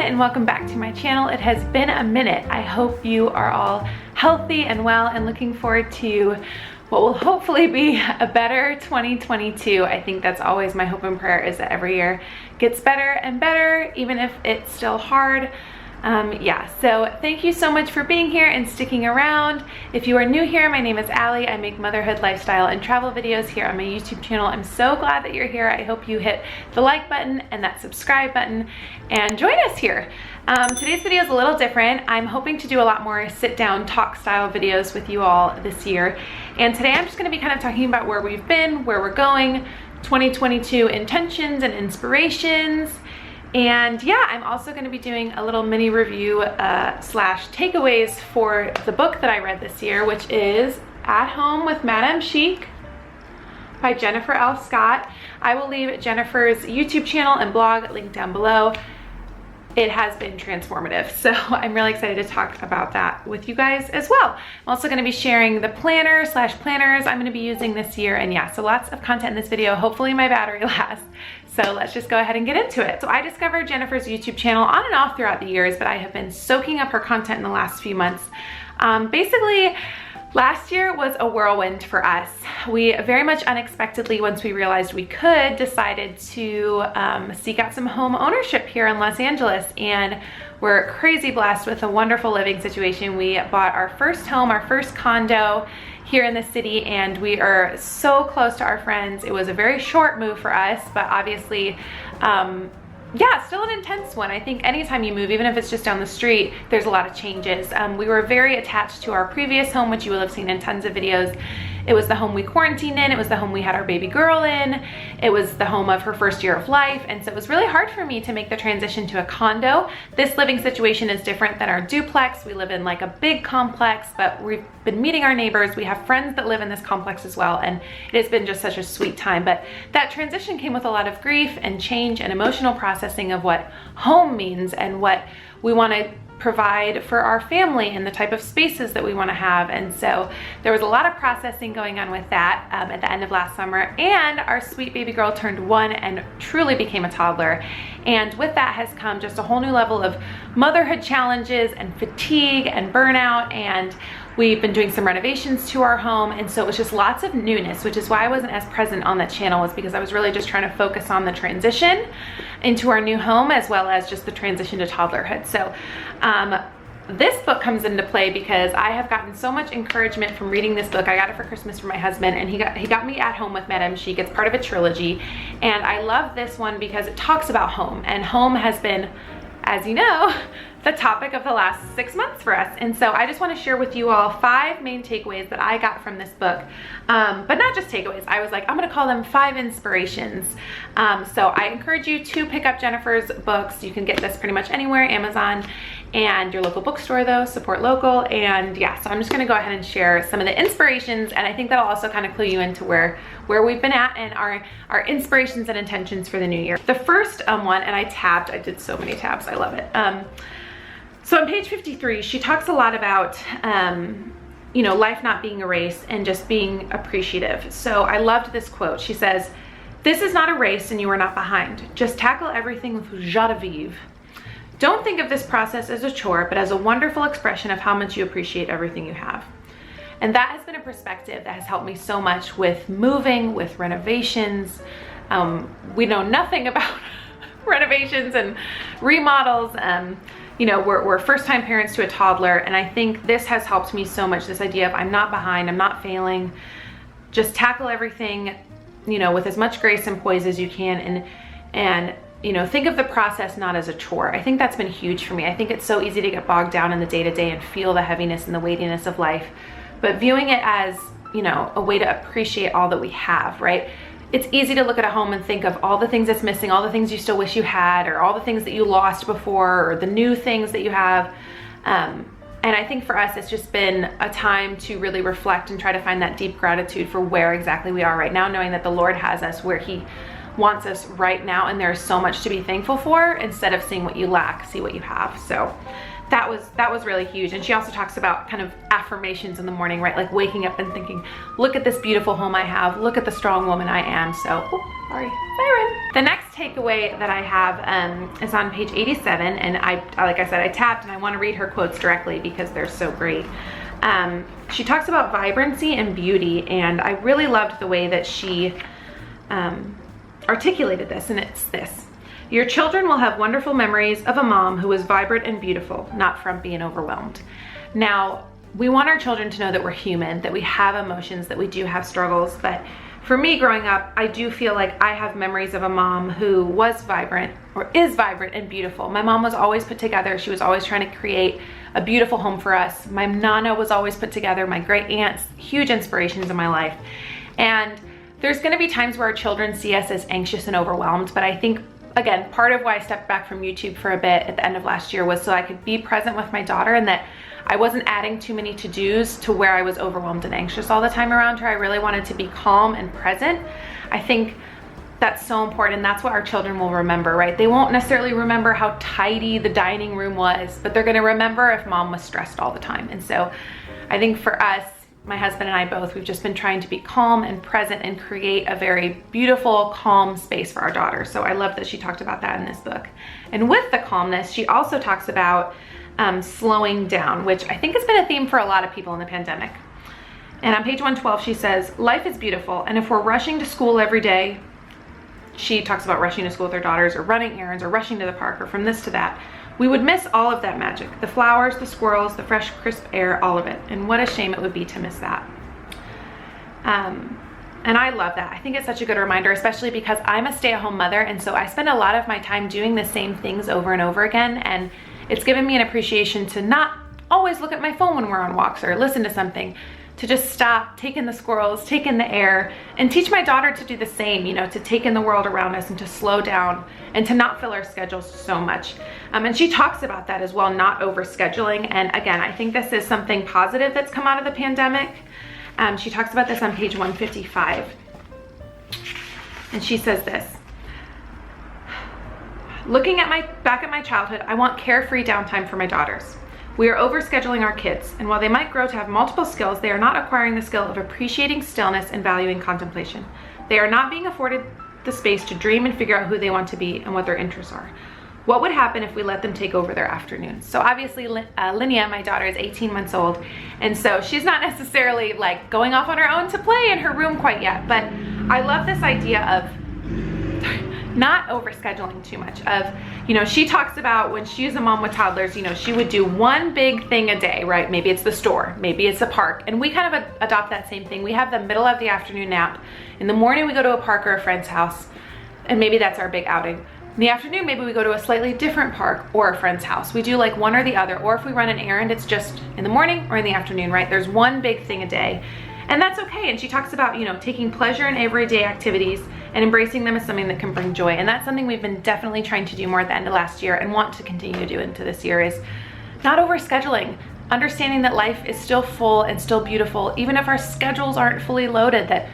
and welcome back to my channel. It has been a minute. I hope you are all healthy and well and looking forward to what will hopefully be a better 2022. I think that's always my hope and prayer, is that every year gets better and better, even if it's still hard. So thank you so much for being here and sticking around. If you are new here, my name is Allie. I make motherhood, lifestyle, and travel videos here on my YouTube channel. I'm so glad that you're here. I hope you hit the like button and that subscribe button and join us here. Today's video is a little different. I'm hoping to do a lot more sit-down talk style videos with you all this year. And today I'm just going to be kind of talking about where we've been, where we're going, 2022 intentions and inspirations. And yeah, I'm also going to be doing a little mini review slash takeaways for the book that I read this year, which is At Home with Madame Chic by Jennifer L. Scott. I will leave Jennifer's YouTube channel and blog linked down below. It has been transformative, so I'm really excited to talk about that with you guys as well. I'm also going to be sharing the planner slash planners I'm going to be using this year, and yeah, so lots of content in this video. Hopefully my battery lasts. So let's just go ahead and get into it. So I discovered Jennifer's YouTube channel on and off throughout the years, but I have been soaking up her content in the last few months. Basically, last year was a whirlwind for us. We very much unexpectedly, once we realized we could, decided to seek out some home ownership here in Los Angeles, and we're crazy blessed with a wonderful living situation. We bought our first home, our first condo here in the city, and we are so close to our friends. It was a very short move for us, but obviously, yeah, still an intense one. I think anytime you move, even if it's just down the street, there's a lot of changes. We were very attached to our previous home, which you will have seen in tons of videos. It was the home we quarantined in. It was the home we had our baby girl in. It was the home of her first year of life. And so it was really hard for me to make the transition to a condo. This living situation is different than our duplex. We live in like a big complex, but we've been meeting our neighbors. We have friends that live in this complex as well. And it has been just such a sweet time. But that transition came with a lot of grief and change and emotional processing of what home means and what we want to provide for our family and the type of spaces that we want to have. And so there was a lot of processing going on with that at the end of last summer, and our sweet baby girl turned 1 and truly became a toddler. And with that has come just a whole new level of motherhood challenges and fatigue and burnout, and we've been doing some renovations to our home, and so it was just lots of newness, which is why I wasn't as present on that channel, was because I was really just trying to focus on the transition into our new home as well as just the transition to toddlerhood. So this book comes into play because I have gotten so much encouragement from reading this book. I got it for Christmas for my husband, and he got me At Home with Madame Chic. It's part of a trilogy, and I love this one because it talks about home, and home has been, as you know, the topic of the last 6 months for us. And so I just want to share with you all 5 main takeaways that I got from this book, but not just takeaways. I was like, I'm gonna call them 5 inspirations. So I encourage you to pick up Jennifer's books. You can get this pretty much anywhere, Amazon and your local bookstore though, support local. And yeah, so I'm just gonna go ahead and share some of the inspirations, and I think that'll also kind of clue you into where we've been at and our inspirations and intentions for the new year. The first one, and I did so many tabs, I love it. So on page 53, she talks a lot about, you know, life not being a race and just being appreciative. So I loved this quote. She says, "This is not a race and you are not behind. Just tackle everything with joie de vivre. Don't think of this process as a chore, but as a wonderful expression of how much you appreciate everything you have." And that has been a perspective that has helped me so much with moving, with renovations. We know nothing about renovations and remodels. You know, we're first-time parents to a toddler, and I think this has helped me so much, this idea of I'm not behind, I'm not failing. Just tackle everything, you know, with as much grace and poise as you can, and you know, think of the process not as a chore. I think that's been huge for me. I think it's so easy to get bogged down in the day-to-day and feel the heaviness and the weightiness of life, but viewing it as, you know, a way to appreciate all that we have, right? It's easy to look at a home and think of all the things that's missing, all the things you still wish you had, or all the things that you lost before, or the new things that you have. And I think for us, it's just been a time to really reflect and try to find that deep gratitude for where exactly we are right now, knowing that the Lord has us where He wants us right now, and there's so much to be thankful for. Instead of seeing what you lack, see what you have. So that was really huge. And she also talks about kind of affirmations in the morning, right? Like waking up and thinking, look at this beautiful home I have, look at the strong woman I am. So, oh, sorry, siren. The next takeaway that I have is on page 87, and like I said, I tapped and I want to read her quotes directly because they're so great. She talks about vibrancy and beauty, and I really loved the way that she articulated this, and it's this. Your children will have wonderful memories of a mom who was vibrant and beautiful, not frumpy and overwhelmed. Now, we want our children to know that we're human, that we have emotions, that we do have struggles, but for me growing up, I do feel like I have memories of a mom who was vibrant, or is vibrant and beautiful. My mom was always put together. She was always trying to create a beautiful home for us. My nana was always put together. My great aunts, huge inspirations in my life. And there's gonna be times where our children see us as anxious and overwhelmed, but I think, again, part of why I stepped back from YouTube for a bit at the end of last year was so I could be present with my daughter, and that I wasn't adding too many to-dos to where I was overwhelmed and anxious all the time around her. I really wanted to be calm and present. I think that's so important, and that's what our children will remember, right? They won't necessarily remember how tidy the dining room was, but they're gonna remember if mom was stressed all the time. And so I think for us, my husband and I both, we've just been trying to be calm and present and create a very beautiful, calm space for our daughter. So I love that she talked about that in this book. And with the calmness, she also talks about slowing down, which I think has been a theme for a lot of people in the pandemic. And on page 112, she says, life is beautiful, and if we're rushing to school every day, she talks about rushing to school with her daughters, or running errands, or rushing to the park, or from this to that, we would miss all of that magic. The flowers, the squirrels, the fresh, crisp air, all of it. And what a shame it would be to miss that. And I love that. I think it's such a good reminder, especially because I'm a stay-at-home mother, and so I spend a lot of my time doing the same things over and over again, and it's given me an appreciation to not always look at my phone when we're on walks or listen to something, to just stop, take in the squirrels, take in the air, and teach my daughter to do the same, you know, to take in the world around us and to slow down and to not fill our schedules so much. And she talks about that as well, not overscheduling. And again, I think this is something positive that's come out of the pandemic. She talks about this on page 155. And she says this, looking back at my childhood, I want carefree downtime for my daughters. We are overscheduling our kids, and while they might grow to have multiple skills, they are not acquiring the skill of appreciating stillness and valuing contemplation. They are not being afforded the space to dream and figure out who they want to be and what their interests are. What would happen if we let them take over their afternoons? So obviously, Linnea, my daughter, is 18 months old, and so she's not necessarily like going off on her own to play in her room quite yet, but I love this idea of not overscheduling too much. Of, you know, she talks about when she's a mom with toddlers, you know, she would do one big thing a day, right? Maybe it's the store, maybe it's a park, and we kind of adopt that same thing. We have the middle of the afternoon nap. In the morning, we go to a park or a friend's house, and maybe that's our big outing. In the afternoon, maybe we go to a slightly different park or a friend's house. We do like one or the other, or if we run an errand, it's just in the morning or in the afternoon, right? There's one big thing a day, and that's okay. And she talks about, you know, taking pleasure in everyday activities and embracing them as something that can bring joy. And that's something we've been definitely trying to do more at the end of last year and want to continue to do into this year, is not overscheduling, understanding that life is still full and still beautiful, even if our schedules aren't fully loaded, that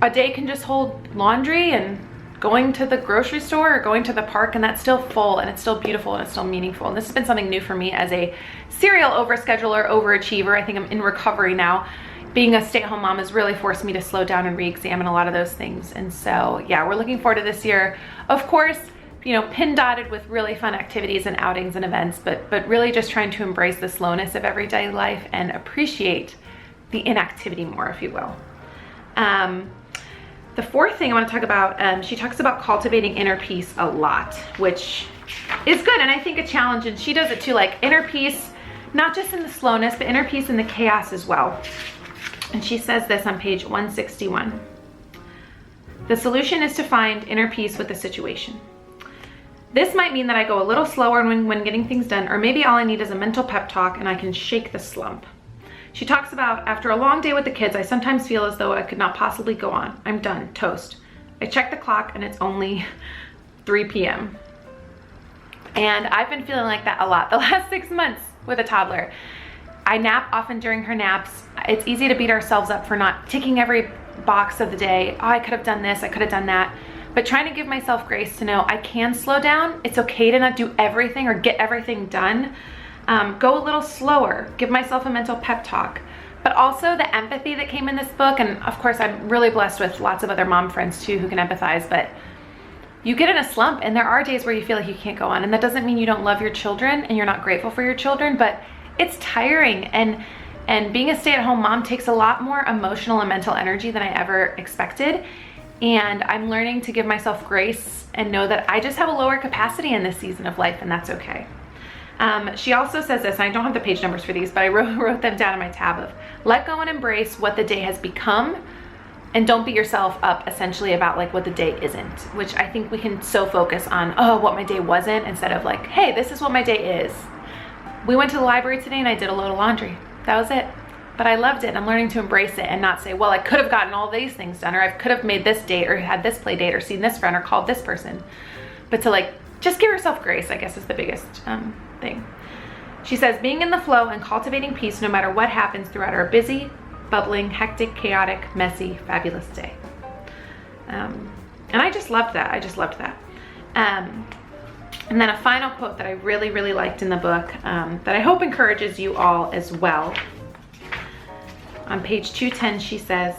a day can just hold laundry and going to the grocery store or going to the park, and that's still full and it's still beautiful and it's still meaningful. And this has been something new for me as a serial overscheduler, overachiever. I think I'm in recovery now. Being a stay-at-home mom has really forced me to slow down and re-examine a lot of those things. And so, yeah, we're looking forward to this year. Of course, you know, pin-dotted with really fun activities and outings and events, but really just trying to embrace the slowness of everyday life and appreciate the inactivity more, if you will. The fourth thing I want to talk about, she talks about cultivating inner peace a lot, which is good, and I think a challenge, and she does it too, like inner peace, not just in the slowness, but inner peace in the chaos as well. And she says this on page 161. The solution is to find inner peace with the situation. This might mean that I go a little slower when getting things done, or maybe all I need is a mental pep talk and I can shake the slump. She talks about, after a long day with the kids, I sometimes feel as though I could not possibly go on. I'm done, toast. I check the clock and it's only 3 p.m. And I've been feeling like that a lot the last 6 months with a toddler. I nap often during her naps. It's easy to beat ourselves up for not ticking every box of the day. Oh, I could have done this, I could have done that. But trying to give myself grace to know I can slow down. It's okay to not do everything or get everything done. go a little slower, give myself a mental pep talk. But also the empathy that came in this book, and of course I'm really blessed with lots of other mom friends too who can empathize, but you get in a slump and there are days where you feel like you can't go on, and that doesn't mean you don't love your children and you're not grateful for your children, but it's tiring, and being a stay-at-home mom takes a lot more emotional and mental energy than I ever expected, and I'm learning to give myself grace and know that I just have a lower capacity in this season of life, and that's okay. She also says this, and I don't have the page numbers for these, but I wrote them down in my tab of let go and embrace what the day has become, and don't beat yourself up essentially about like what the day isn't, which I think we can so focus on, oh, what my day wasn't, instead of like, hey, this is what my day is. We went to the library today and I did a load of laundry. That was it. But I loved it, and I'm learning to embrace it and not say, well, I could have gotten all these things done, or I could have made this date, or had this play date, or seen this friend, or called this person. But to like, just give yourself grace, I guess, is the biggest thing. She says, being in the flow and cultivating peace no matter what happens throughout our busy, bubbling, hectic, chaotic, messy, fabulous day. And I just loved that. I just loved that. And then a final quote that I really, really liked in the book that I hope encourages you all as well. On page 210, she says,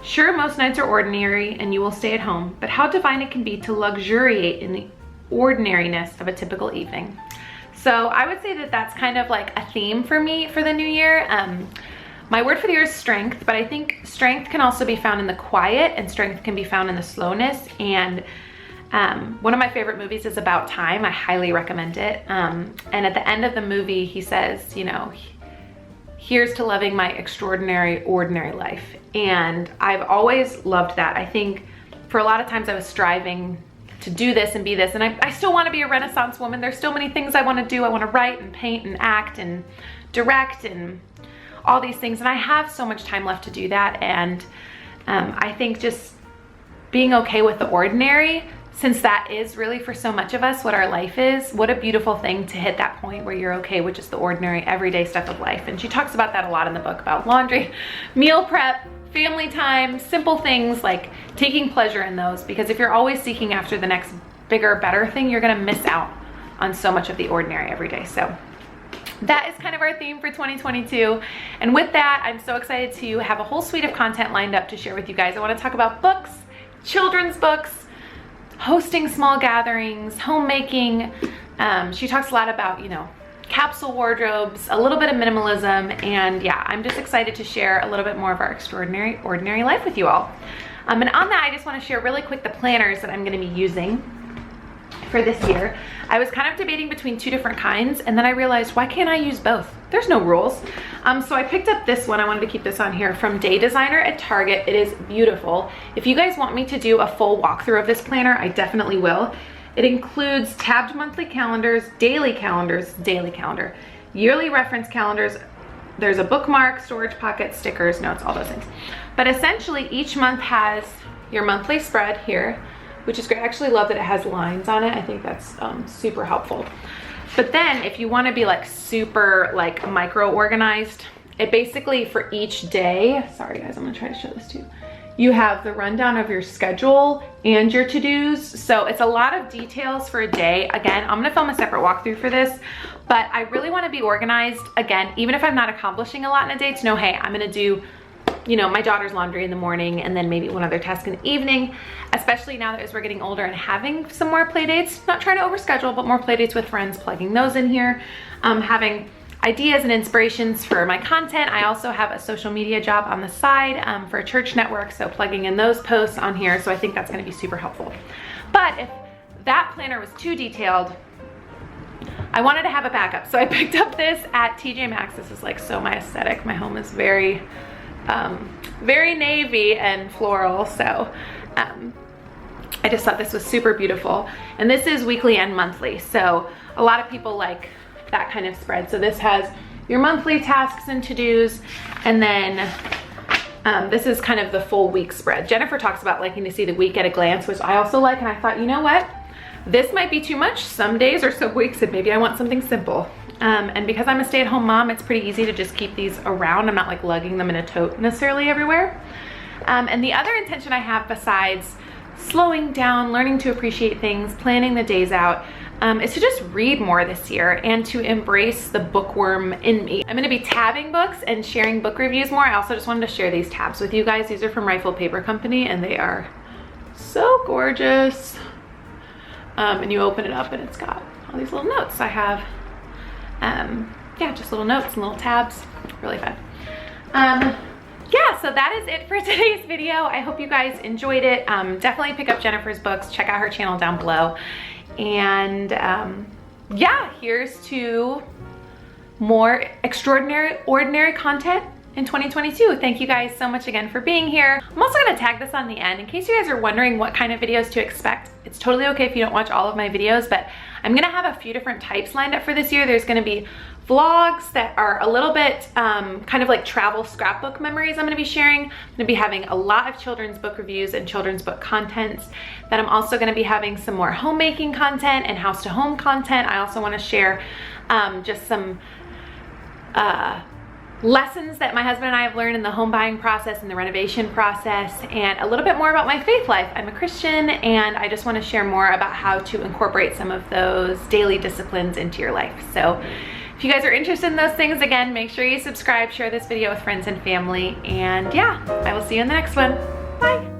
sure, most nights are ordinary and you will stay at home, but how divine it can be to luxuriate in the ordinariness of a typical evening. So I would say that that's kind of like a theme for me for the new year. My word for the year is strength, but I think strength can also be found in the quiet, and strength can be found in the slowness. And one of my favorite movies is About Time. I highly recommend it. And at the end of the movie, he says, you know, here's to loving my extraordinary, ordinary life. And I've always loved that. I think for a lot of times I was striving to do this and be this, and I still want to be a Renaissance woman. There's still many things I want to do. I want to write and paint and act and direct and all these things, and I have so much time left to do that. And I think just being okay with the ordinary, since that is really for so much of us what our life is, what a beautiful thing to hit that point where you're okay with just the ordinary everyday stuff of life. And she talks about that a lot in the book, about laundry, meal prep, family time, simple things, like taking pleasure in those, because if you're always seeking after the next bigger, better thing, you're gonna miss out on so much of the ordinary every day. So that is kind of our theme for 2022. And with that, I'm so excited to have a whole suite of content lined up to share with you guys. I want to talk about books, children's books, hosting small gatherings, homemaking. She talks a lot about, you know, capsule wardrobes, a little bit of minimalism, and yeah, I'm just excited to share a little bit more of our extraordinary, ordinary life with you all. And on that, I just want to share really quick the planners that I'm going to be using for this year. I was kind of debating between two different kinds, and then I realized, why can't I use both? There's no rules. So I picked up this one. I wanted to keep this on here, from Day Designer at Target. It is beautiful. If you guys want me to do a full walkthrough of this planner, I definitely will. It includes tabbed monthly calendars, daily calendar, yearly reference calendars. There's a bookmark, storage pocket, stickers, notes, all those things. But essentially each month has your monthly spread here, which is great. I actually love that it has lines on it. I think that's super helpful. But then if you want to be like super like micro organized, it basically for each day, sorry guys, I'm gonna try to show this too. You have the rundown of your schedule and your to-dos. So it's a lot of details for a day. Again, I'm gonna film a separate walkthrough for this, but I really wanna be organized. Again, even if I'm not accomplishing a lot in a day, to know, hey, I'm gonna do, you know, my daughter's laundry in the morning and then maybe one other task in the evening, especially now that as we're getting older and having some more play dates, not trying to overschedule, but more play dates with friends, plugging those in here, having ideas and inspirations for my content. I also have a social media job on the side for a church network, so plugging in those posts on here. So I think that's gonna be super helpful. But if that planner was too detailed, I wanted to have a backup. So I picked up this at TJ Maxx. This is like so my aesthetic. My home is very, very navy and floral. So I just thought this was super beautiful. And this is weekly and monthly. So a lot of people like that kind of spread. So this has your monthly tasks and to-dos, and then this is kind of the full week spread. Jennifer talks about liking to see the week at a glance, which I also like, and I thought, you know what? This might be too much some days or some weeks, and maybe I want something simple. And because I'm a stay-at-home mom, it's pretty easy to just keep these around. I'm not like lugging them in a tote necessarily everywhere. And the other intention I have, besides slowing down, learning to appreciate things, planning the days out, is to just read more this year and to embrace the bookworm in me. I'm gonna be tabbing books and sharing book reviews more. I also just wanted to share these tabs with you guys. These are from Rifle Paper Company and they are so gorgeous. And you open it up and it's got all these little notes. I have, yeah, just little notes and little tabs, really fun. Yeah, so that is it for today's video. I hope you guys enjoyed it. Definitely pick up Jennifer's books, check out her channel down below. And yeah, here's to more extraordinary, ordinary content in 2022. Thank you guys so much again for being here. I'm also gonna tag this on the end in case you guys are wondering what kind of videos to expect. It's totally okay if you don't watch all of my videos, but I'm gonna have a few different types lined up for this year. There's gonna be vlogs that are a little bit kind of like travel scrapbook memories I'm gonna be sharing. I'm gonna be having a lot of children's book reviews and children's book contents. Then I'm also gonna be having some more homemaking content and house to home content. I also wanna share just some lessons that my husband and I have learned in the home buying process and the renovation process, and a little bit more about my faith life. I'm a Christian and I just want to share more about how to incorporate some of those daily disciplines into your life. So if you guys are interested in those things, again, make sure you subscribe, share this video with friends and family, and yeah, I will see you in the next one. Bye.